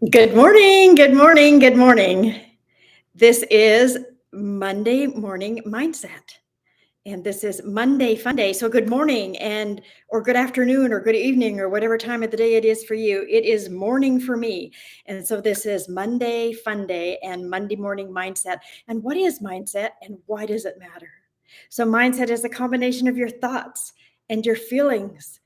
Good morning, good morning, good morning. This is Monday Morning Mindset. And this is Monday Fun Day. So good morning and or good afternoon or good evening or whatever time of the day it is for you. It is morning for me. And so this is Monday Fun Day and Monday Morning Mindset. And what is mindset and why does it matter? So mindset is a combination of your thoughts and your feelings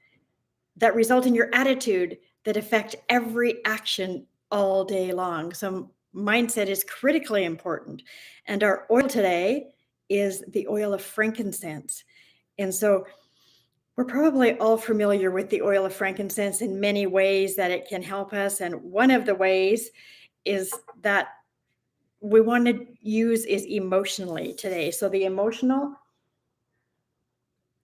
that result in your attitude that affect every action all day long. So, mindset is critically important. And our oil today is the oil of frankincense. And so, we're probably all familiar with the oil of frankincense in many ways that it can help us. And one of the ways is that we want to use is emotionally today. So, the emotional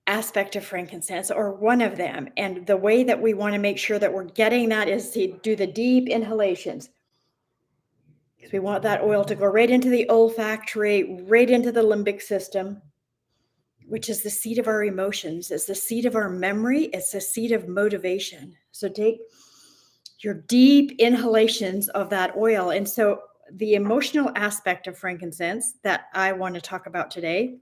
aspect of frankincense or one of them. And the way that we want to make sure that we're getting that is to do the deep inhalations because we want that oil to go right into the olfactory, right into the limbic system, which is the seat of our emotions. It's the seat of our memory. It's the seat of motivation. So take your deep inhalations of that oil. And so the emotional aspect of frankincense that I want to talk about today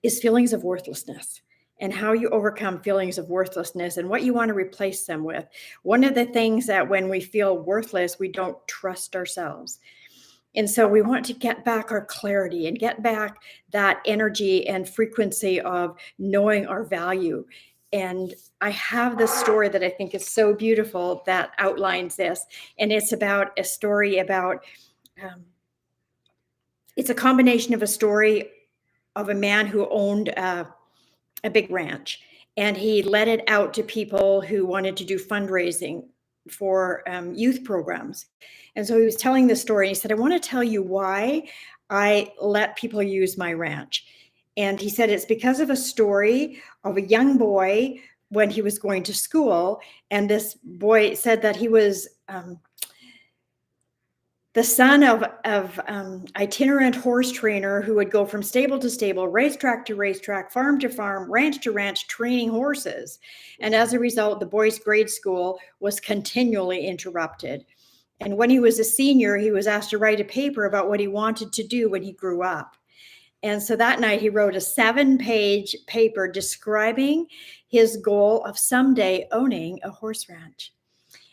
is feelings of worthlessness and how you overcome feelings of worthlessness and what you want to replace them with. One of the things that when we feel worthless, we don't trust ourselves. And so we want to get back our clarity and get back that energy and frequency of knowing our value. And I have this story that I think is so beautiful that outlines this. And it's about a story about, um, it's a combination of a story of a man who owned a big ranch, and he let it out to people who wanted to do fundraising for youth programs. And so he was telling this story. He said, I want to tell you why I let people use my ranch. And he said, it's because of a story of a young boy when he was going to school. And this boy said that he was the son of itinerant horse trainer who would go from stable to stable, racetrack to racetrack, farm to farm, ranch to ranch, training horses. And as a result, the boy's grade school was continually interrupted. And when he was a senior, he was asked to write a paper about what he wanted to do when he grew up. And so that night, he wrote a 7-page paper describing his goal of someday owning a horse ranch.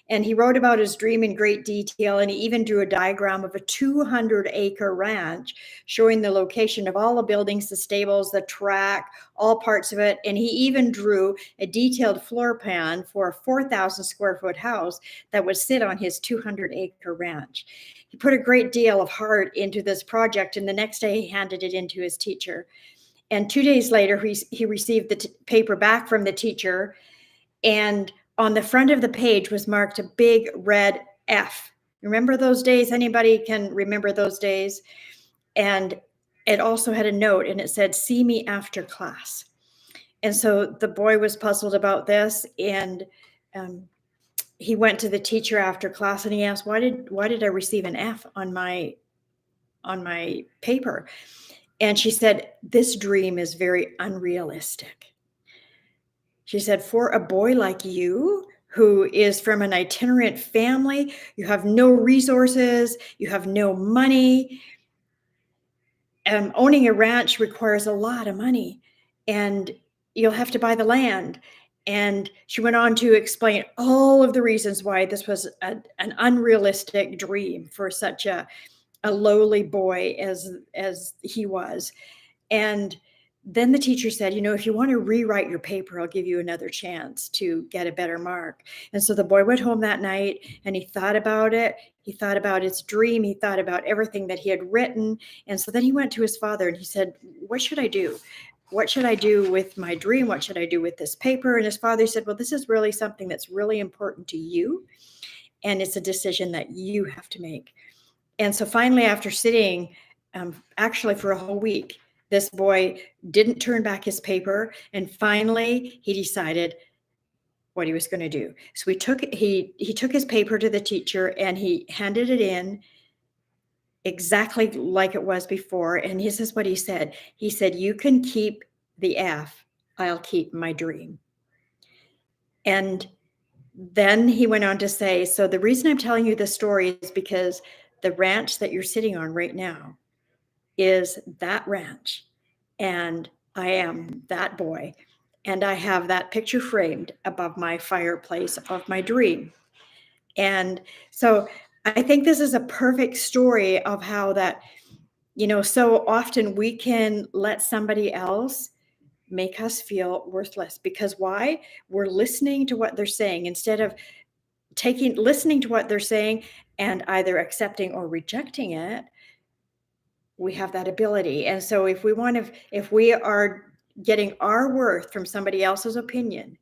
And he wrote about his dream in great detail, and he even drew a diagram of a 200-acre ranch showing the location of all the buildings, the stables, the track, all parts of it. And he even drew a detailed floor plan for a 4,000 square foot house that would sit on his 200-acre ranch. He put a great deal of heart into this project, and the next day he handed it in to his teacher. And 2 days later, he received the paper back from the teacher, and on the front of the page was marked a big red F. Remember those days? Anybody can remember those days? And it also had a note and it said, see me after class. And so the boy was puzzled about this, and he went to the teacher after class and he asked, why did I receive an F on my paper? And she said, this dream is very unrealistic. She said, for a boy like you, who is from an itinerant family, you have no resources, you have no money. Owning a ranch requires a lot of money, and you'll have to buy the land. And she went on to explain all of the reasons why this was an unrealistic dream for such a lowly boy as he was. And then the teacher said, if you want to rewrite your paper, I'll give you another chance to get a better mark. And so the boy went home that night and he thought about it. He thought about his dream. He thought about everything that he had written. And so then he went to his father and he said, what should I do? What should I do with my dream? What should I do with this paper? And his father said, well, this is really something that's really important to you. And it's a decision that you have to make. And so finally, after sitting actually for a whole week, this boy didn't turn back his paper, and finally he decided what he was going to do. So he took his paper to the teacher and he handed it in exactly like it was before. And this is what he said. He said, you can keep the F, I'll keep my dream. And Then he went on to say, so the reason I'm telling you this story is because the ranch that you're sitting on right now is that ranch. And I am that boy. And I have that picture framed above my fireplace of my dream. And so I think this is a perfect story of how that, so often we can let somebody else make us feel worthless because why? We're listening to what they're saying instead of listening to what they're saying and either accepting or rejecting it. We have that ability. And so if we are getting our worth from somebody else's opinion,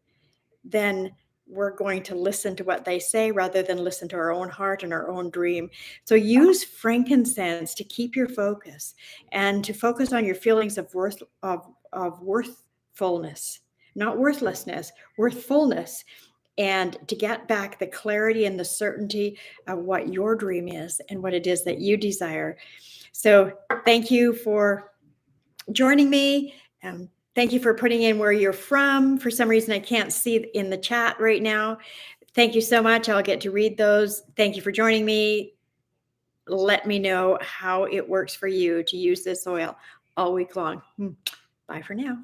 then we're going to listen to what they say rather than listen to our own heart and our own dream. So use frankincense to keep your focus and to focus on your feelings of worthfulness, not worthlessness, worthfulness, and to get back the clarity and the certainty of what your dream is and what it is that you desire. So thank you for joining me. Thank you for putting in where you're from. For some reason, I can't see in the chat right now. Thank you so much. I'll get to read those. Thank you for joining me. Let me know how it works for you to use this oil all week long. Bye for now.